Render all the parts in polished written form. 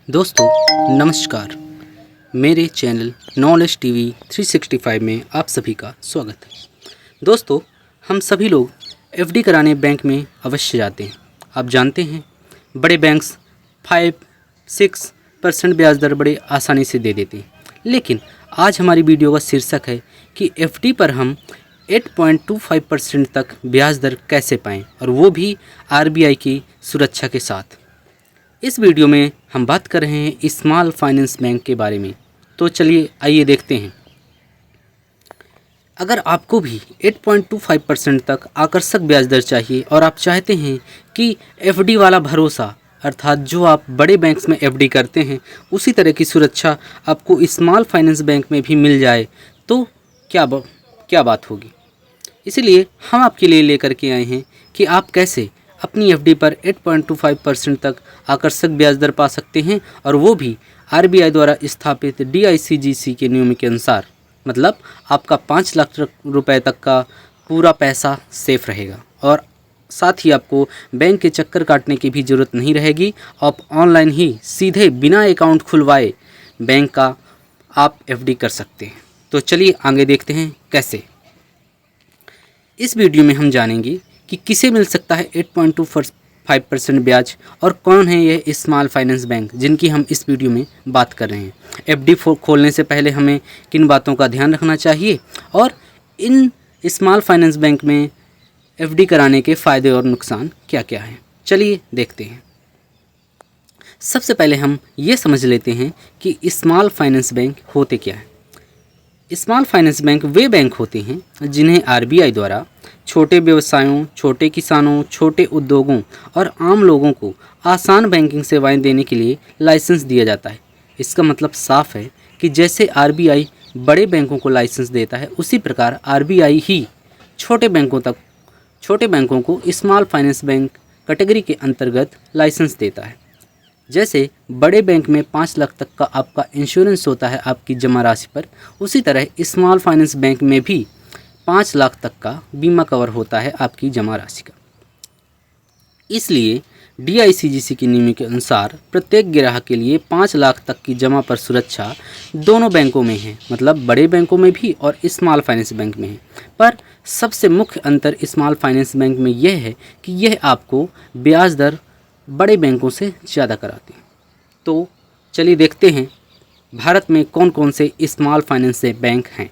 दोस्तों नमस्कार। मेरे चैनल नॉलेज टीवी 365 में आप सभी का स्वागत है। दोस्तों हम सभी लोग एफडी कराने बैंक में अवश्य जाते हैं। आप जानते हैं बड़े बैंक्स 5-6% ब्याज दर बड़े आसानी से दे देते हैं, लेकिन आज हमारी वीडियो का शीर्षक है कि एफडी पर हम 8.25% तक ब्याज दर कैसे पाएँ, और वो भी आरबीआई की सुरक्षा के साथ। इस वीडियो में हम बात कर रहे हैं स्मॉल फाइनेंस बैंक के बारे में। तो चलिए आइए देखते हैं। अगर आपको भी 8.25% तक आकर्षक ब्याज दर चाहिए और आप चाहते हैं कि एफडी वाला भरोसा, अर्थात जो आप बड़े बैंक्स में एफडी करते हैं उसी तरह की सुरक्षा आपको स्मॉल फाइनेंस बैंक में भी मिल जाए, तो क्या बात होगी। इसीलिए हम आपके लिए लेकर के आए हैं कि आप कैसे अपनी एफडी पर 8.25% तक आकर्षक ब्याज दर पा सकते हैं, और वो भी आरबीआई द्वारा स्थापित डीआईसीजीसी के नियम के अनुसार। मतलब आपका 5 लाख रुपए तक का पूरा पैसा सेफ रहेगा, और साथ ही आपको बैंक के चक्कर काटने की भी ज़रूरत नहीं रहेगी। आप ऑनलाइन ही सीधे बिना अकाउंट खुलवाए बैंक का आप एफडी कर सकते हैं। तो चलिए आगे देखते हैं कैसे। इस वीडियो में हम जानेंगे कि किसे मिल सकता है 8.25% ब्याज, और कौन है ये स्मॉल फाइनेंस बैंक जिनकी हम इस वीडियो में बात कर रहे हैं। एफडी खोलने से पहले हमें किन बातों का ध्यान रखना चाहिए, और इन स्मॉल फाइनेंस बैंक में एफडी कराने के फ़ायदे और नुकसान क्या क्या हैं। चलिए देखते हैं। सबसे पहले हम ये समझ लेते हैं कि स्मॉल फाइनेंस बैंक होते क्या हैं। स्मॉल फाइनेंस बैंक वे बैंक होते हैं जिन्हें आरबीआई द्वारा छोटे व्यवसायों, छोटे किसानों, छोटे उद्योगों और आम लोगों को आसान बैंकिंग सेवाएं देने के लिए लाइसेंस दिया जाता है। इसका मतलब साफ है कि जैसे आरबीआई बड़े बैंकों को लाइसेंस देता है, उसी प्रकार आरबीआई ही छोटे बैंकों को स्मॉल फाइनेंस बैंक कैटेगरी के अंतर्गत लाइसेंस देता है। जैसे बड़े बैंक में 5 लाख तक का आपका इंश्योरेंस होता है आपकी जमा राशि पर, उसी तरह स्मॉल फाइनेंस बैंक में भी 5 लाख तक का बीमा कवर होता है आपकी जमा राशि का। इसलिए डीआईसीजीसी के नियम के अनुसार प्रत्येक ग्राहक के लिए 5 लाख तक की जमा पर सुरक्षा दोनों बैंकों में है, मतलब बड़े बैंकों में भी और स्मॉल फाइनेंस बैंक में है। पर सबसे मुख्य अंतर स्मॉल फाइनेंस बैंक में यह है कि यह आपको ब्याज दर बड़े बैंकों से ज़्यादा कराते हैं। तो चलिए देखते हैं भारत में कौन कौन से स्मॉल फाइनेंस बैंक हैं।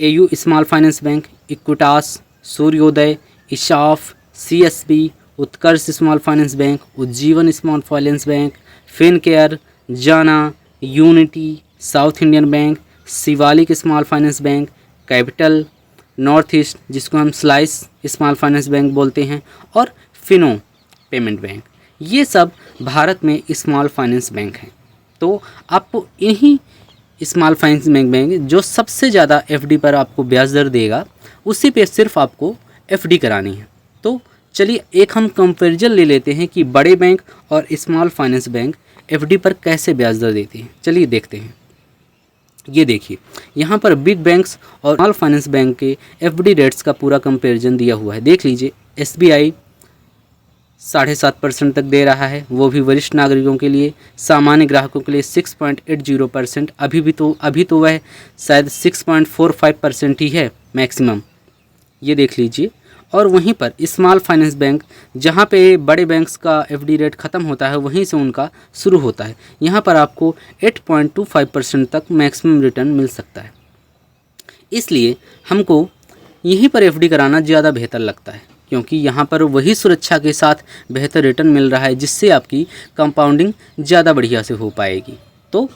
AU small finance bank, Equitas, Suryoday, ESAF, CSB, Utkarsh small finance bank, Ujjivan small finance bank, Fincare, Jana, Unity, South Indian bank, Shivalik small finance bank, Capital, North East जिसको हम स्लाइस स्मॉल फाइनेंस बैंक बोलते हैं, और फिनो पेमेंट बैंक। ये सब भारत में small finance bank हैं। तो आपको इन्हीं स्मॉल फाइनेंस बैंक जो सबसे ज़्यादा एफडी पर आपको ब्याज दर देगा, उसी पे सिर्फ आपको एफडी करानी है। तो चलिए एक हम कंपैरिजन ले लेते हैं कि बड़े बैंक और स्मॉल फाइनेंस बैंक एफडी पर कैसे ब्याज दर देते हैं। चलिए देखते हैं। ये देखिए, यहाँ पर बिग बैंक्स और स्मॉल फाइनेंस बैंक के एफडी रेट्स का पूरा कंपैरिजन दिया हुआ है। देख लीजिए, एसबीआई 7.5% तक दे रहा है, वो भी वरिष्ठ नागरिकों के लिए। सामान्य ग्राहकों के लिए 6.80%। अभी तो वह शायद 6.45% ही है मैक्सिमम, ये देख लीजिए। और वहीं पर स्मॉल फाइनेंस बैंक, जहां पे बड़े बैंक्स का एफडी रेट ख़त्म होता है, वहीं से उनका शुरू होता है। यहाँ पर आपको 8.25% तक मैक्सिमम रिटर्न मिल सकता है। इसलिए हमको यहीं पर एफडी कराना ज़्यादा बेहतर लगता है, क्योंकि यहाँ पर वही सुरक्षा के साथ बेहतर रिटर्न मिल रहा है, जिससे आपकी कंपाउंडिंग ज़्यादा बढ़िया से हो पाएगी। तो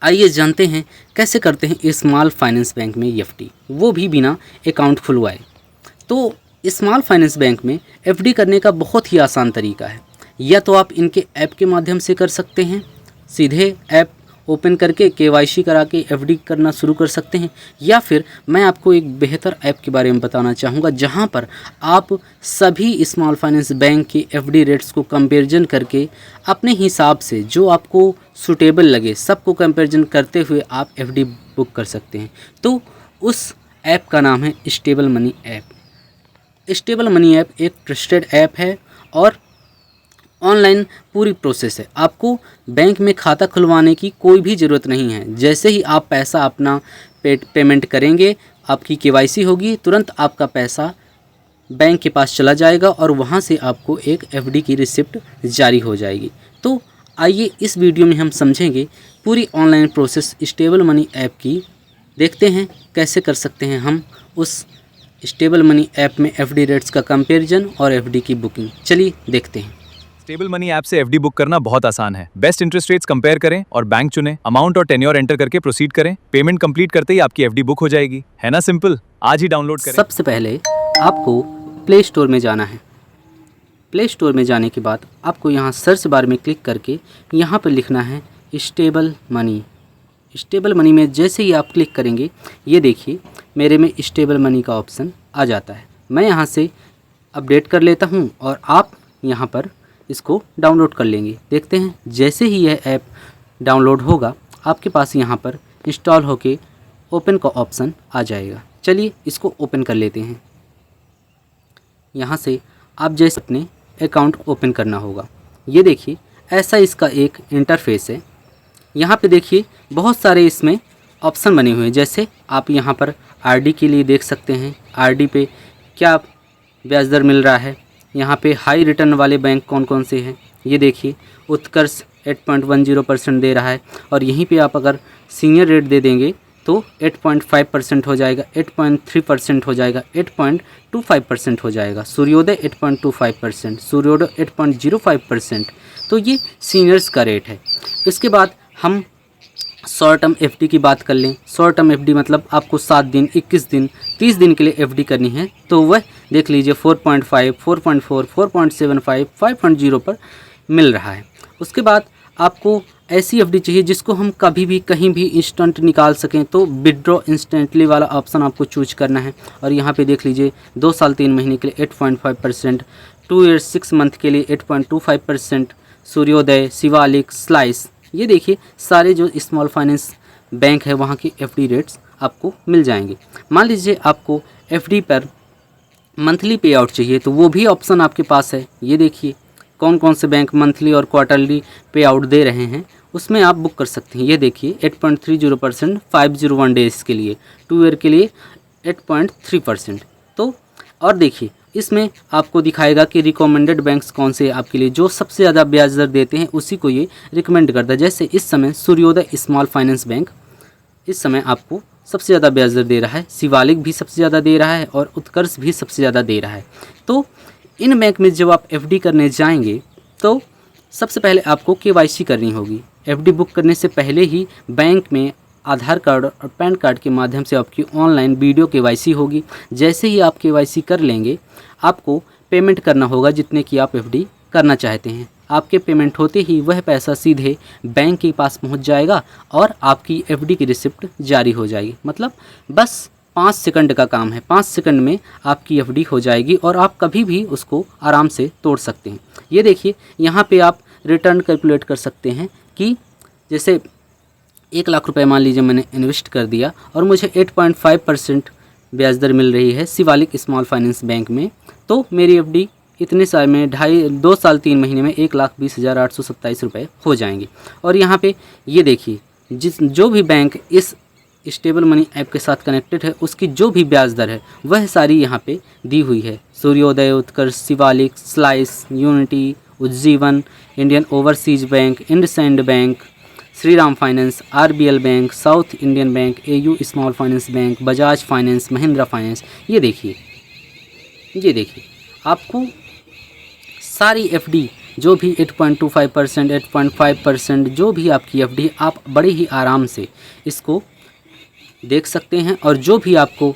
आइए जानते हैं कैसे करते हैं स्मॉल फाइनेंस बैंक में एफडी, वो भी बिना अकाउंट खुलवाए। तो स्मॉल फाइनेंस बैंक में एफडी करने का बहुत ही आसान तरीका है। या तो आप इनके ऐप के माध्यम से कर सकते हैं, सीधे ऐप ओपन करके केवाईसी करा के एफडी करना शुरू कर सकते हैं, या फिर मैं आपको एक बेहतर ऐप के बारे में बताना चाहूँगा, जहां पर आप सभी स्मॉल फाइनेंस बैंक के एफडी रेट्स को कंपैरिजन करके अपने हिसाब से जो आपको सूटेबल लगे सबको कंपैरिजन करते हुए आप एफडी बुक कर सकते हैं। तो उस ऐप का नाम है stable money app. Stable money app एक ट्रस्टेड ऐप है और ऑनलाइन पूरी प्रोसेस है। आपको बैंक में खाता खुलवाने की कोई भी ज़रूरत नहीं है। जैसे ही आप पैसा अपना पेमेंट करेंगे, आपकी केवाईसी होगी, तुरंत आपका पैसा बैंक के पास चला जाएगा और वहाँ से आपको एक एफडी की रिसिप्ट जारी हो जाएगी। तो आइए इस वीडियो में हम समझेंगे पूरी online process stable money app की। देखते हैं कैसे कर सकते हैं हम उस स्टेबल मनी ऐप में एफडी रेट्स का कंपैरिजन और एफडी की बुकिंग। चलिए देखते हैं। स्टेबल मनी ऐप से एफडी बुक करना बहुत आसान है। बेस्ट इंटरेस्ट रेट्स कंपेयर करें और बैंक चुनें, अमाउंट और टेन्योर एंटर करके प्रोसीड करें। पेमेंट कंप्लीट करते ही आपकी एफडी बुक हो जाएगी। है ना सिंपल? आज ही डाउनलोड करें। सबसे पहले आपको प्ले स्टोर में जाना है। प्ले स्टोर में जाने के बाद आपको यहाँ सर्च बार में क्लिक करके यहाँ पर लिखना है स्टेबल मनी। स्टेबल मनी में जैसे ही आप क्लिक करेंगे, ये देखिए मेरे में स्टेबल मनी का ऑप्शन आ जाता है। मैं यहाँ से अपडेट कर लेता हूँ और आप यहाँ पर इसको डाउनलोड कर लेंगे। देखते हैं जैसे ही यह ऐप डाउनलोड होगा, आपके पास यहाँ पर इंस्टॉल होके ओपन का ऑप्शन आ जाएगा। चलिए इसको ओपन कर लेते हैं। यहाँ से आप जैसे अपने अकाउंट ओपन करना होगा। ये देखिए ऐसा इसका एक इंटरफेस है। यहाँ पे देखिए बहुत सारे इसमें ऑप्शन बने हुए हैं। जैसे आप यहाँ पर आरडी के लिए देख सकते हैं, आरडी पे क्या ब्याज दर मिल रहा है। यहाँ पे हाई रिटर्न वाले बैंक कौन कौन से हैं, ये देखिए उत्कर्ष 8.10% दे रहा है और यहीं पे आप अगर सीनियर रेट दे देंगे तो 8.5% हो जाएगा, 8.3% हो जाएगा, 8.25% हो जाएगा। सूर्योदय 8.25%, सूर्योदय 8.05%। तो ये सीनियर्स का रेट है। इसके बाद हम शॉर्ट टर्म एफडी की बात कर लें। शॉर्ट टर्म एफडी मतलब आपको 7 दिन, 21 दिन, 30 दिन के लिए एफडी करनी है तो वह देख लीजिए 4.5, 4.4, 4.75, 5.0 पर मिल रहा है। उसके बाद आपको ऐसी एफडी चाहिए जिसको हम कभी भी कहीं भी इंस्टेंट निकाल सकें, तो विड्रॉ इंस्टेंटली वाला ऑप्शन आपको चूज करना है। और यहाँ पे देख लीजिए 2 साल 3 महीने के लिए 8.5%, 2 ईयर्स 6 मंथ के लिए 8.25%, सूर्योदय, शिवालिक, स्लाइस, ये देखिए सारे जो स्मॉल फाइनेंस बैंक है वहाँ के एफडी रेट्स आपको मिल जाएंगे। मान लीजिए आपको एफडी पर मंथली पे आउट चाहिए तो वो भी ऑप्शन आपके पास है। ये देखिए कौन कौन से बैंक मंथली और क्वार्टरली पे आउट दे रहे हैं, उसमें आप बुक कर सकते हैं। ये देखिए 8.30%, 501 डेज़ के लिए, 2 ईयर के लिए 8.3%। तो और देखिए इसमें आपको दिखाएगा कि रिकमेंडेड बैंक्स कौन से आपके लिए, जो सबसे ज़्यादा ब्याज दर देते हैं उसी को ये रिकमेंड करता है। जैसे इस समय सूर्योदय स्मॉल फाइनेंस बैंक इस समय आपको सबसे ज़्यादा ब्याज दर दे रहा है, शिवालिक भी सबसे ज़्यादा दे रहा है और उत्कर्ष भी सबसे ज़्यादा दे रहा है। तो इन बैंक में जब आप एफडी करने जाएंगे तो सबसे पहले आपको केवाईसी करनी होगी। एफडी बुक करने से पहले ही बैंक में आधार कार्ड और पैन कार्ड के माध्यम से आपकी ऑनलाइन वीडियो केवाईसी होगी। जैसे ही आप केवाईसी कर लेंगे, आपको पेमेंट करना होगा जितने की आप एफडी करना चाहते हैं। आपके पेमेंट होते ही वह पैसा सीधे बैंक के पास पहुंच जाएगा और आपकी एफडी की रिसिप्ट जारी हो जाएगी। मतलब बस 5 सेकंड का काम है। 5 सेकंड में आपकी एफडी हो जाएगी और आप कभी भी उसको आराम से तोड़ सकते हैं। ये देखिए यहाँ पे आप रिटर्न कैलकुलेट कर सकते हैं कि जैसे 1 लाख रुपए मान लीजिए मैंने इन्वेस्ट कर दिया और मुझे 8.5% ब्याज दर मिल रही है शिवालिक स्मॉल फाइनेंस बैंक में, तो मेरी एफडी इतने साल में 2 साल 3 महीने में 1,20,827 रुपये हो जाएंगे। और यहाँ पे ये देखिए जो भी बैंक इस स्टेबल मनी ऐप के साथ कनेक्टेड है उसकी जो भी ब्याज दर है वह सारी यहाँ पे दी हुई है। Suryoday, Utkarsh, Shivalik, Slice, Unity, Ujjivan, Indian Overseas bank, IndusInd bank, Shriram finance, RBL bank, South Indian bank, AU small finance bank, Bajaj finance, Mahindra finance. ये देखिए आपको सारी एफडी जो भी 8.25%, 8.5% जो भी आपकी एफडी, आप बड़े ही आराम से इसको देख सकते हैं। और जो भी आपको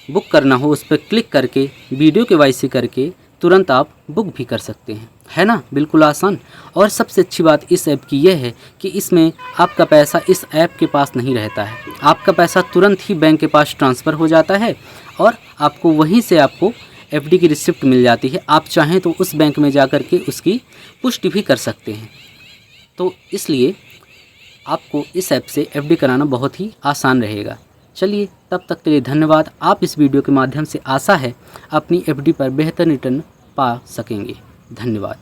बुक करना हो उस पर क्लिक करके वीडियो केवाईसी करके तुरंत आप बुक भी कर सकते हैं। है ना, बिल्कुल आसान। और सबसे अच्छी बात इस ऐप की यह है कि इसमें आपका पैसा इस ऐप के पास नहीं रहता है। आपका पैसा तुरंत ही बैंक के पास ट्रांसफ़र हो जाता है और आपको वहीं से आपको एफडी की रिसिप्ट मिल जाती है। आप चाहें तो उस बैंक में जाकर के उसकी पुष्टि भी कर सकते हैं। तो इसलिए आपको इस ऐप से एफडी कराना बहुत ही आसान रहेगा। चलिए तब तक के लिए धन्यवाद। आप इस वीडियो के माध्यम से आशा है अपनी एफडी पर बेहतर रिटर्न पा सकेंगे। धन्यवाद।